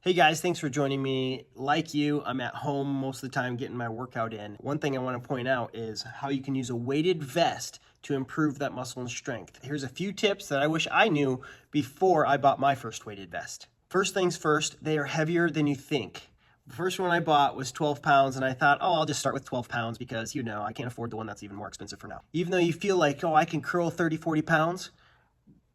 Hey guys, thanks for joining me. Like you, I'm at home most of the time getting my workout in. One thing I want to point out is how you can use a weighted vest to improve that muscle and strength. Here's a few tips that I wish I knew before I bought my first weighted vest. First things first, they are heavier than you think. The first one I bought was 12 pounds and I thought, I'll just start with 12 pounds because, I can't afford the one that's even more expensive for now. Even though you feel like, I can curl 30, 40 pounds,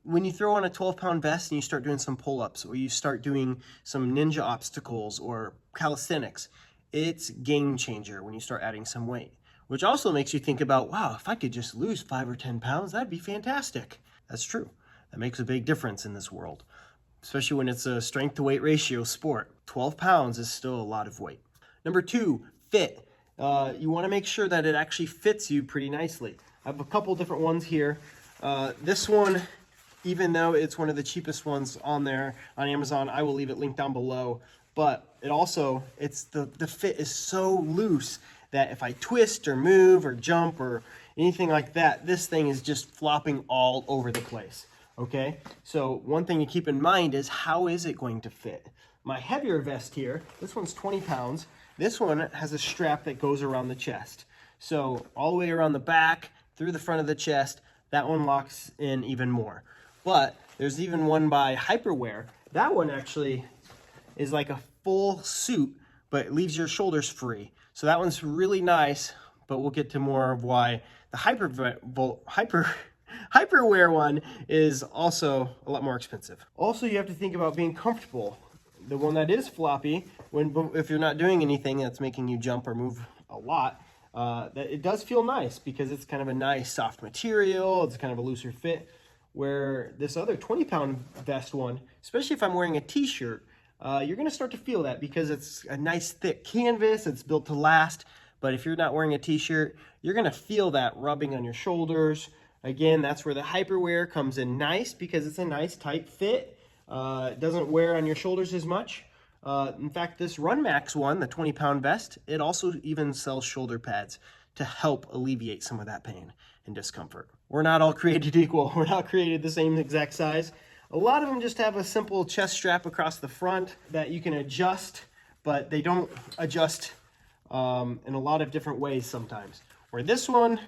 when you throw on a 12-pound vest and you start doing some pull-ups or you start doing some ninja obstacles or calisthenics, it's game changer when you start adding some weight, which also makes you think about, wow, if I could just lose 5 or 10 pounds, that'd be fantastic. That's true. That makes a big difference in this world, especially when it's a strength to weight ratio sport. 12 pounds is still a lot of weight. Number 2, fit. You want to make sure that it actually fits you pretty nicely. I have a couple different ones here. This one, even though it's one of the cheapest ones on there on Amazon, I will leave it linked down below. But the fit is so loose that if I twist or move or jump or anything like that, this thing is just flopping all over the place. Okay, so one thing to keep in mind is how is it going to fit? My heavier vest here, this one's 20 pounds. This one has a strap that goes around the chest. So all the way around the back, through the front of the chest, that one locks in even more. But there's even one by Hyperwear. That one actually is like a full suit, but it leaves your shoulders free. So that one's really nice, but we'll get to more of why the Hyperwear one is also a lot more expensive. Also, you have to think about being comfortable. The one that is floppy, if you're not doing anything that's making you jump or move a lot, that it does feel nice because it's kind of a nice soft material. It's kind of a looser fit. Where this other 20-pound vest one, especially if I'm wearing a t-shirt, you're going to start to feel that because it's a nice thick canvas, it's built to last. But if you're not wearing a t-shirt, you're going to feel that rubbing on your shoulders. Again, that's where the Hyperwear comes in nice because it's a nice tight fit. It doesn't wear on your shoulders as much. In fact, this RUNmax one, the 20-pound vest, it also even sells shoulder pads to help alleviate some of that pain and discomfort. We're not all created equal. We're not created the same exact size. A lot of them just have a simple chest strap across the front that you can adjust, but they don't adjust in a lot of different ways sometimes. Where this one,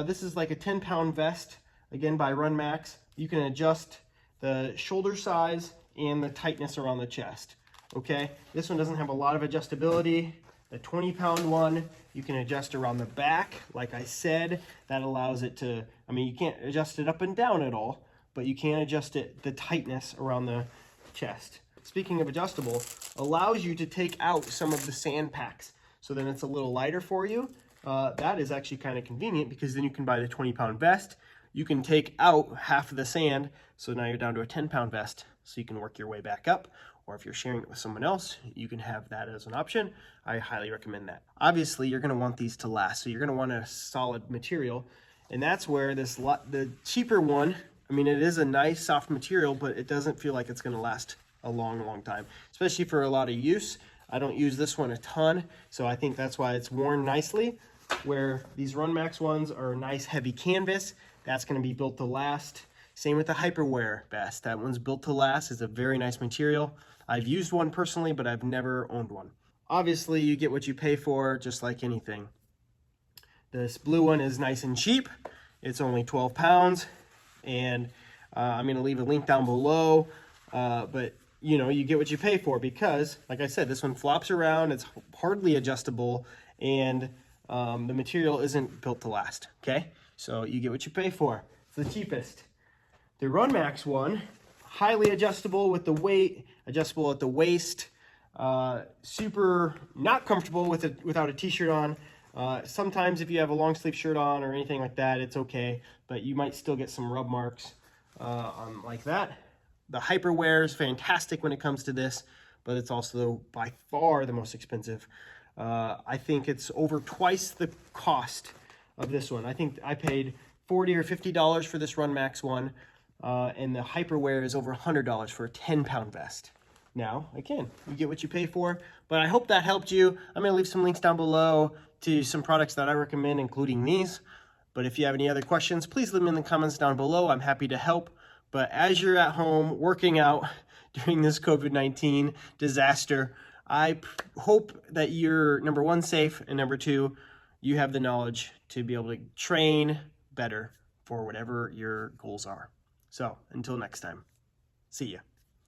this is like a 10-pound vest, again by RUNmax. You can adjust the shoulder size and the tightness around the chest. Okay, this one doesn't have a lot of adjustability. The 20-pound one, you can adjust around the back. Like I said, that allows it to, you can't adjust it up and down at all, but you can adjust the tightness around the chest. Speaking of adjustable, allows you to take out some of the sand packs. So then it's a little lighter for you. That is actually kind of convenient because then you can buy the 20-pound vest. You can take out half of the sand. So now you're down to a 10-pound vest. So you can work your way back up. Or if you're sharing it with someone else, you can have that as an option. I highly recommend that. Obviously, you're gonna want these to last. So you're gonna want a solid material. And that's where the cheaper one, it is a nice soft material, but it doesn't feel like it's gonna last a long, long time, especially for a lot of use. I don't use this one a ton, so I think that's why it's worn nicely, where these RUNmax ones are nice heavy canvas. That's gonna be built to last. Same with the Hyperwear vest. That one's built to last. It's a very nice material. I've used one personally, but I've never owned one. Obviously, you get what you pay for, just like anything. This blue one is nice and cheap. It's only 12 pounds, and I'm gonna leave a link down below, but you get what you pay for because, like I said, this one flops around, it's hardly adjustable, and the material isn't built to last, okay? So you get what you pay for. It's the cheapest. The RUNmax one, highly adjustable with the weight, adjustable at the waist, super not comfortable with it without a t-shirt on. Sometimes if you have a long sleeve shirt on or anything like that, it's okay, but you might still get some rub marks on like that. The Hyperwear is fantastic when it comes to this, but it's also by far the most expensive. I think it's over twice the cost of this one. I think I paid $40 or $50 for this RUNmax one. And the Hyperwear is over $100 for a 10-pound vest. Now, again, you get what you pay for, but I hope that helped you. I'm going to leave some links down below to some products that I recommend, including these. But if you have any other questions, please leave them in the comments down below. I'm happy to help. But as you're at home working out, during this COVID-19 disaster. I hope that you're, number one, safe, and number two, you have the knowledge to be able to train better for whatever your goals are. So until next time, see ya.